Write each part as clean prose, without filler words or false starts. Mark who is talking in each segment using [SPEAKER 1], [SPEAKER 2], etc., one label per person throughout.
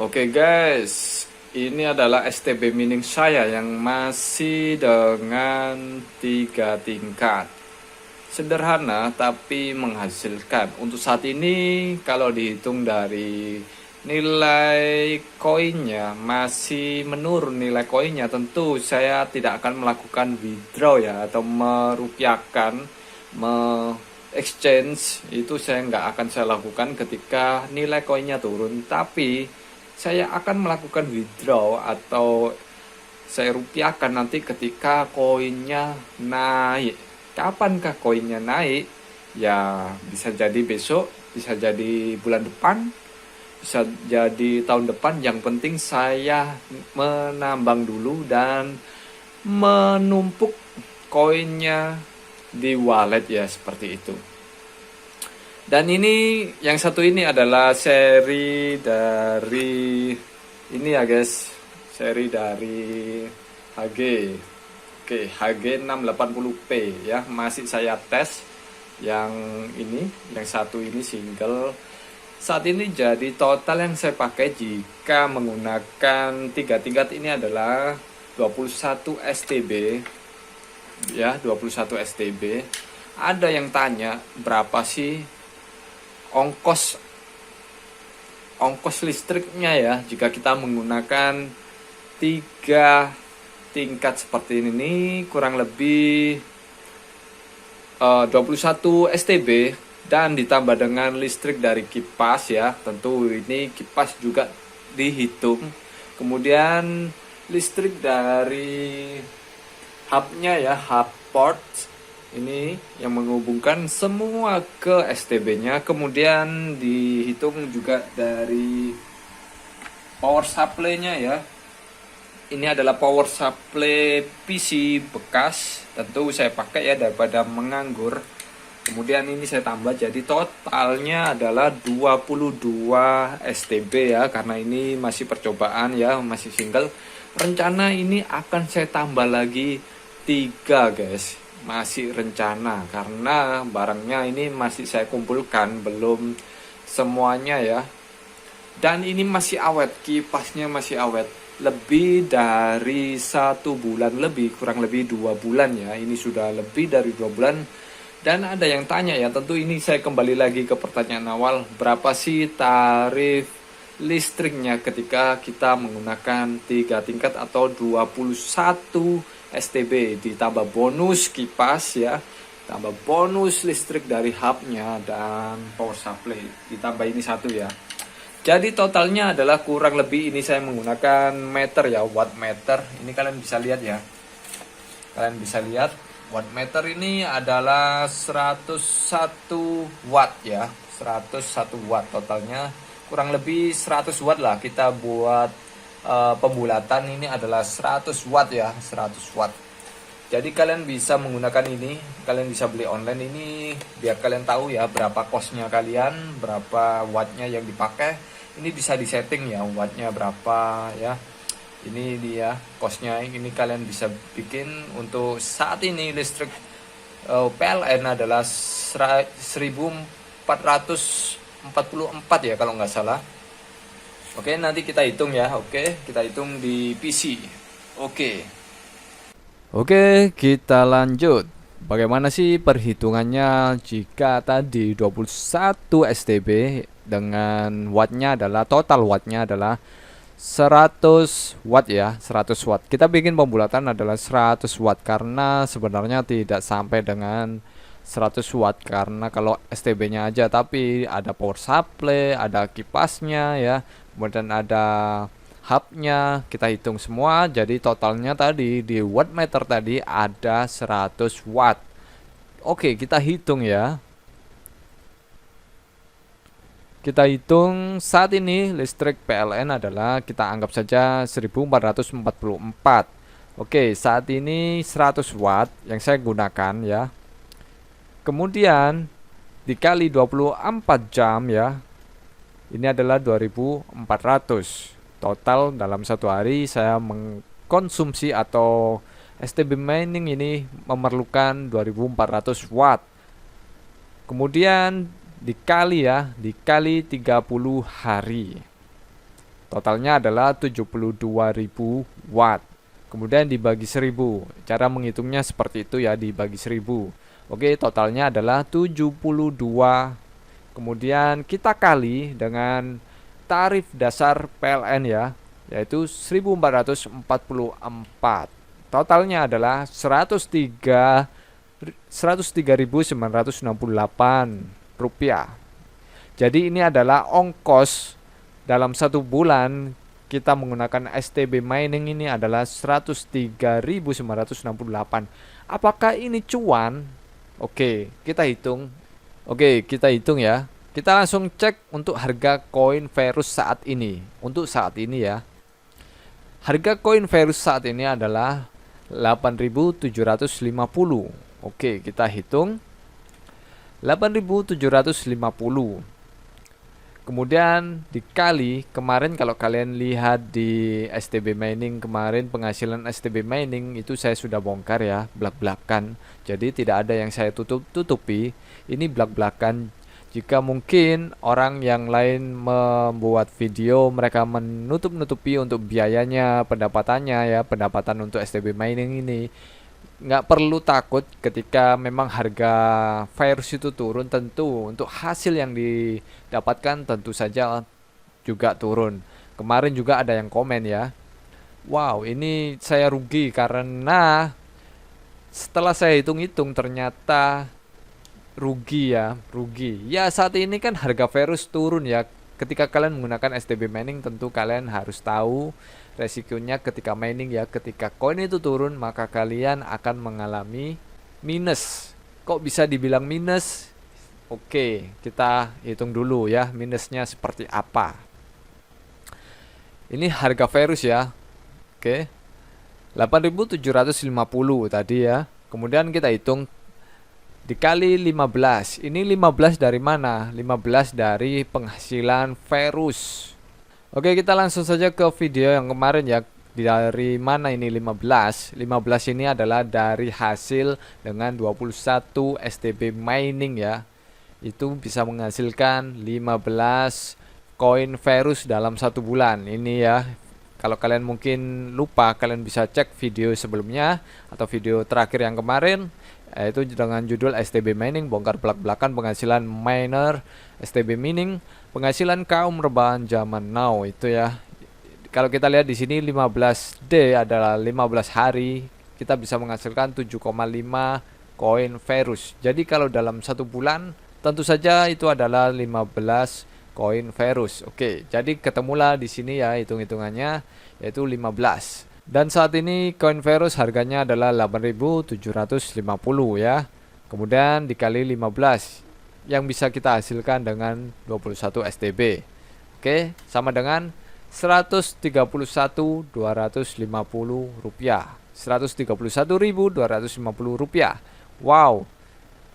[SPEAKER 1] Oke guys, ini adalah STB mining saya yang masih dengan 3 tingkat. Sederhana tapi menghasilkan. Untuk saat ini kalau dihitung dari nilai koinnya masih menurun nilai koinnya, tentu saya tidak akan melakukan withdraw ya, atau merupiahkan, exchange itu saya nggak akan saya lakukan ketika nilai koinnya turun, tapi saya akan melakukan withdraw atau saya rupiahkan nanti ketika koinnya naik. Kapankah koinnya naik? Ya bisa jadi besok, bisa jadi bulan depan, bisa jadi tahun depan. Yang penting saya menambang dulu dan menumpuk koinnya di wallet ya, seperti itu. Dan ini yang satu ini adalah seri dari ini ya guys, seri dari HG. Oke, HG680P ya, masih saya tes yang ini, yang satu ini single. Saat ini jadi total yang saya pakai jika menggunakan 3 tingkat ini adalah 21 STB ya, 21 STB. Ada yang tanya berapa sih ongkos listriknya ya jika kita menggunakan 3 tingkat seperti ini, kurang lebih 21 STB dan ditambah dengan listrik dari kipas ya. Tentu ini kipas juga dihitung. Kemudian listrik dari hubnya ya, hub port ini yang menghubungkan semua ke STB-nya. Kemudian dihitung juga dari power supply-nya ya. Ini adalah power supply PC bekas, tentu saya pakai ya daripada menganggur. Kemudian ini saya tambah, jadi totalnya adalah 22 STB ya, karena ini masih percobaan ya, masih single. Rencana ini akan saya tambah lagi 3 guys, masih rencana karena barangnya ini masih saya kumpulkan, belum semuanya ya. Dan ini masih awet, kipasnya masih awet, lebih dari 1 bulan lebih, kurang lebih 2 bulan ya. Ini sudah lebih dari 2 bulan. Dan ada yang tanya ya, tentu ini saya kembali lagi ke pertanyaan awal, berapa sih tarif listriknya ketika kita menggunakan 3 tingkat atau 21 STB ditambah bonus kipas ya, tambah bonus listrik dari hubnya dan power supply, ditambah ini satu ya. Jadi totalnya adalah kurang lebih, ini saya menggunakan meter ya, watt meter. Ini kalian bisa lihat ya. Kalian bisa lihat watt meter ini adalah 101 watt ya. 101 watt totalnya. Kurang lebih 100 watt lah kita buat pembulatan. Ini adalah 100 watt ya, 100 watt. Jadi kalian bisa menggunakan ini, kalian bisa beli online ini biar kalian tahu ya berapa kosnya kalian, berapa wattnya yang dipakai. Ini bisa disetting ya wattnya berapa ya. Ini dia kosnya, ini kalian bisa bikin. Untuk saat ini listrik PLN adalah 1444 ya kalau nggak salah. Oke, nanti kita hitung ya. Oke, kita hitung di PC. Oke, kita lanjut. Bagaimana sih perhitungannya jika tadi 21 STB dengan wattnya adalah, total wattnya adalah 100 watt ya, 100 watt. Kita bikin pembulatan adalah 100 watt karena sebenarnya tidak sampai dengan 100 watt karena kalau STB-nya aja, tapi ada power supply, ada kipasnya ya, kemudian ada hubnya, kita hitung semua. Jadi totalnya tadi di wattmeter tadi ada 100 watt. Oke, kita hitung ya. Kita hitung saat ini listrik PLN adalah, kita anggap saja 1444. Oke, saat ini 100 watt yang saya gunakan ya. Kemudian dikali 24 jam ya. Ini adalah 2400. Total dalam satu hari saya mengkonsumsi atau STB mining ini memerlukan 2400 watt. Kemudian dikali ya, dikali 30 hari. Totalnya adalah 72.000 watt. Kemudian dibagi 1000. Cara menghitungnya seperti itu ya, dibagi 1000. Oke, totalnya adalah 72. Kemudian kita kali dengan tarif dasar PLN ya, yaitu 1444. Totalnya adalah 103.968 rupiah. Jadi ini adalah ongkos dalam 1 bulan kita menggunakan STB mining ini adalah 103.968. Apakah ini cuan? Oke, kita hitung. Oke, kita hitung ya. Kita langsung cek untuk harga koin Verus saat ini. Untuk saat ini ya. Harga koin Verus saat ini adalah 8.750. Oke, kita hitung 8.750. Kemudian dikali kemarin, kalau kalian lihat di STB mining kemarin, penghasilan STB mining itu saya sudah bongkar ya, belak-belakan. Jadi tidak ada yang saya tutupi. Ini belak-belakan. Jika mungkin orang yang lain membuat video, mereka menutup-nutupi untuk biayanya, pendapatannya ya, pendapatan untuk STB mining ini. Nggak perlu takut ketika memang harga Verus itu turun, tentu untuk hasil yang didapatkan tentu saja juga turun. Kemarin juga ada yang komen ya, wow ini saya rugi karena setelah saya hitung-hitung ternyata rugi ya, rugi. Ya saat ini kan harga Verus turun ya. Ketika kalian menggunakan STB mining tentu kalian harus tahu resikonya ketika mining ya. Ketika koin itu turun maka kalian akan mengalami minus. Kok bisa dibilang minus? Oke, kita hitung dulu ya minusnya seperti apa. Ini harga Verus ya. Oke, 8.750 tadi ya. Kemudian kita hitung dikali 15. Ini 15 dari mana? 15 dari penghasilan Verus. Oke, kita langsung saja ke video yang kemarin ya. Dari mana ini 15? 15 ini adalah dari hasil dengan 21 STB mining ya. Itu bisa menghasilkan 15 koin Verus dalam 1 bulan. Ini ya. Kalau kalian mungkin lupa, kalian bisa cek video sebelumnya atau video terakhir yang kemarin, yaitu dengan judul STB mining bongkar belak-belakan penghasilan miner STB mining, penghasilan kaum rebahan zaman now itu ya. Kalau kita lihat di sini 15D adalah 15 hari kita bisa menghasilkan 7,5 koin Verus. Jadi kalau dalam 1 bulan tentu saja itu adalah 15 koin Verus. Oke, jadi ketemulah di sini ya hitung-hitungannya yaitu 15. Dan saat ini koin Verus harganya adalah 8.750 ya. Kemudian dikali 15 yang bisa kita hasilkan dengan 21 STB. Oke, sama dengan 131.250 rupiah. 131.250 rupiah. Wow.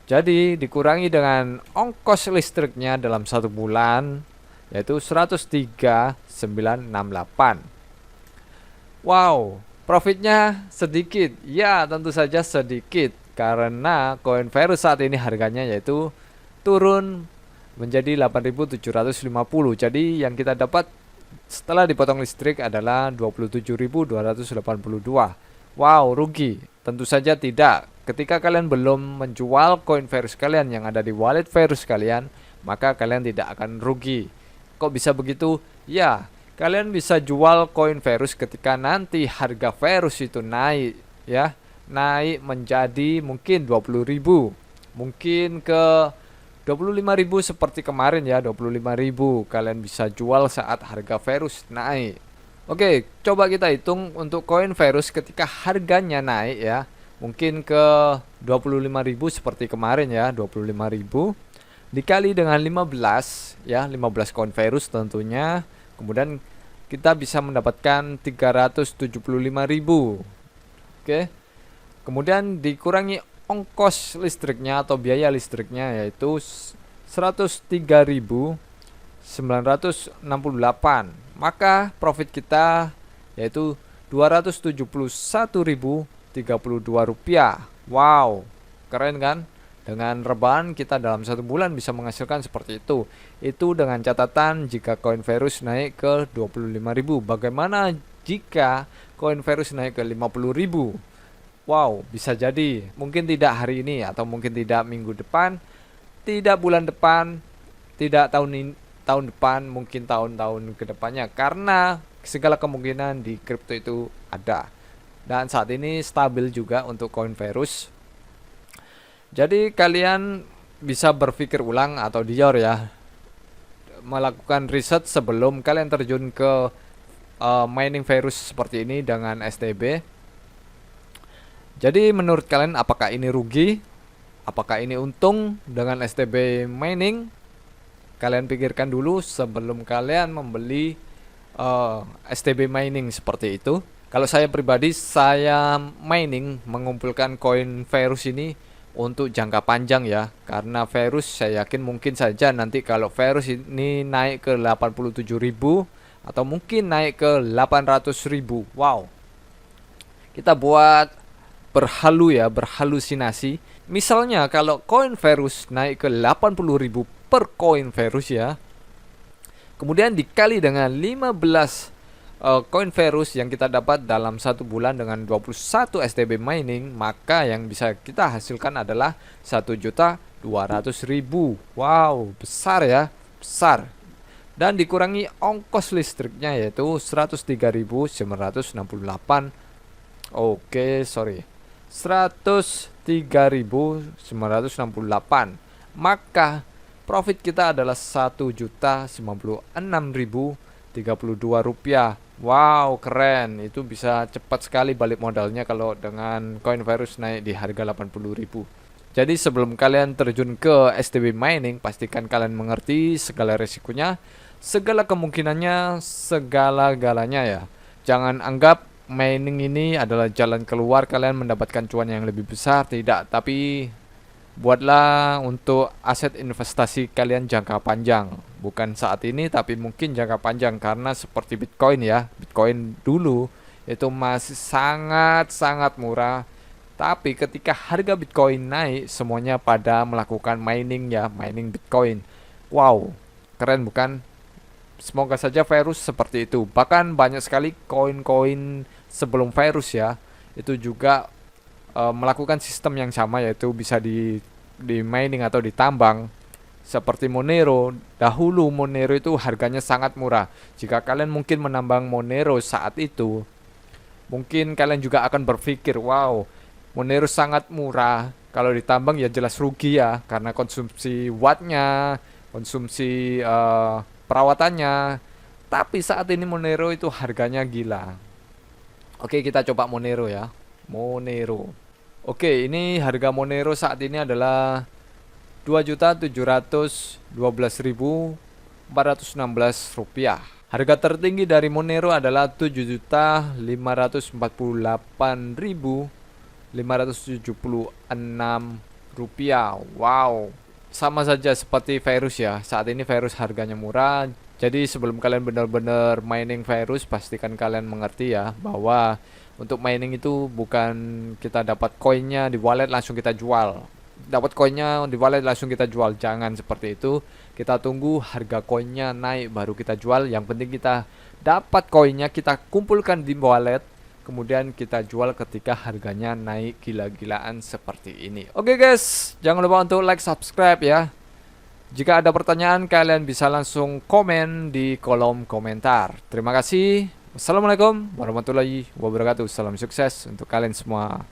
[SPEAKER 1] Jadi dikurangi dengan ongkos listriknya dalam 1 bulan yaitu 103.968. Wow, profitnya sedikit. Ya, tentu saja sedikit karena koin Verus saat ini harganya yaitu turun menjadi 8.750. Jadi yang kita dapat setelah dipotong listrik adalah 27.282. Wow, rugi? Tentu saja tidak. Ketika kalian belum menjual koin Verus kalian yang ada di wallet Verus kalian, maka kalian tidak akan rugi. Kok bisa begitu? Ya, kalian bisa jual koin Verus ketika nanti harga Verus itu naik ya. Naik menjadi mungkin 20.000, mungkin ke 25.000 seperti kemarin ya, 25.000 kalian bisa jual saat harga Verus naik. Oke, coba kita hitung untuk koin Verus ketika harganya naik ya. Mungkin ke 25.000 seperti kemarin ya, 25.000 dikali dengan 15 ya, 15 koin Verus tentunya. Kemudian kita bisa mendapatkan 375.000. Oke. Kemudian dikurangi ongkos listriknya atau biaya listriknya yaitu 103.968. Maka profit kita yaitu 271.032 rupiah. Wow, keren kan?
[SPEAKER 2] Dengan rebahan kita dalam 1 bulan bisa menghasilkan seperti itu. Itu dengan catatan jika koin Verus naik ke 25.000. Bagaimana jika koin Verus naik ke 50.000? Wow, bisa jadi. Mungkin tidak hari ini atau mungkin tidak minggu depan, tidak bulan depan, tidak tahun depan, mungkin tahun-tahun kedepannya. Karena segala kemungkinan di kripto itu ada. Dan saat ini stabil juga untuk koin Verus. Jadi kalian bisa berpikir ulang atau dior ya, melakukan riset sebelum kalian terjun ke mining Verus seperti ini dengan STB. Jadi menurut kalian apakah ini rugi? Apakah ini untung dengan STB mining? Kalian pikirkan dulu sebelum kalian membeli STB mining seperti itu. Kalau saya pribadi, saya mining mengumpulkan koin Verus ini untuk jangka panjang ya, karena Verus saya yakin mungkin saja nanti kalau Verus ini naik ke 87.000 atau mungkin naik ke 800.000. Wow, kita buat berhalusinasi. Misalnya kalau koin Verus naik ke 80.000 per koin Verus ya, kemudian dikali dengan 15 koin Verus yang kita dapat dalam 1 bulan dengan 21 STB mining, maka yang bisa kita hasilkan adalah 1.200.000. Wow, besar ya, besar. Dan dikurangi ongkos listriknya yaitu 103.968. Oke, sorry, 103.968. Maka profit kita adalah 1.096.032 rupiah. Wow, keren. Itu bisa cepat sekali balik modalnya kalau dengan koin Verus naik di harga 80.000. Jadi sebelum kalian terjun ke STB mining, pastikan kalian mengerti segala resikonya, segala kemungkinannya, segala-galanya ya. Jangan anggap mining ini adalah jalan keluar kalian mendapatkan cuan yang lebih besar, tidak. Tapi buatlah untuk aset investasi kalian jangka panjang. Bukan saat ini tapi mungkin jangka panjang, karena seperti Bitcoin ya. Bitcoin dulu itu masih sangat-sangat murah. Tapi ketika harga Bitcoin naik, semuanya pada melakukan mining ya, mining Bitcoin. Wow, keren bukan? Semoga saja Verus seperti itu. Bahkan banyak sekali koin-koin sebelum Verus ya, itu juga melakukan sistem yang sama, yaitu bisa di mining atau ditambang. Seperti Monero, dahulu Monero itu harganya sangat murah. Jika kalian mungkin menambang Monero saat itu, mungkin kalian juga akan berpikir, wow, Monero sangat murah. Kalau ditambang ya jelas rugi ya, karena konsumsi wattnya, konsumsi perawatannya. Tapi saat ini Monero itu harganya gila. Oke, kita coba Monero ya. Monero. Oke, ini harga Monero saat ini adalah 2.712.416 rupiah. Harga tertinggi dari Monero adalah 7.544.576 rupiah. Wow, sama saja seperti Verus ya. Saat ini Verus harganya murah. Jadi sebelum kalian benar-benar mining Verus, pastikan kalian mengerti ya, bahwa untuk mining itu bukan kita dapat koinnya di wallet langsung kita jual. Dapat koinnya di wallet langsung kita jual, jangan seperti itu. Kita tunggu harga koinnya naik baru kita jual. Yang penting kita dapat koinnya, kita kumpulkan di wallet, kemudian kita jual ketika harganya naik gila-gilaan seperti ini. Oke guys, jangan lupa untuk like, subscribe ya. Jika ada pertanyaan, kalian bisa langsung komen di kolom komentar. Terima kasih. Wassalamualaikum warahmatullahi wabarakatuh. Salam sukses untuk kalian semua.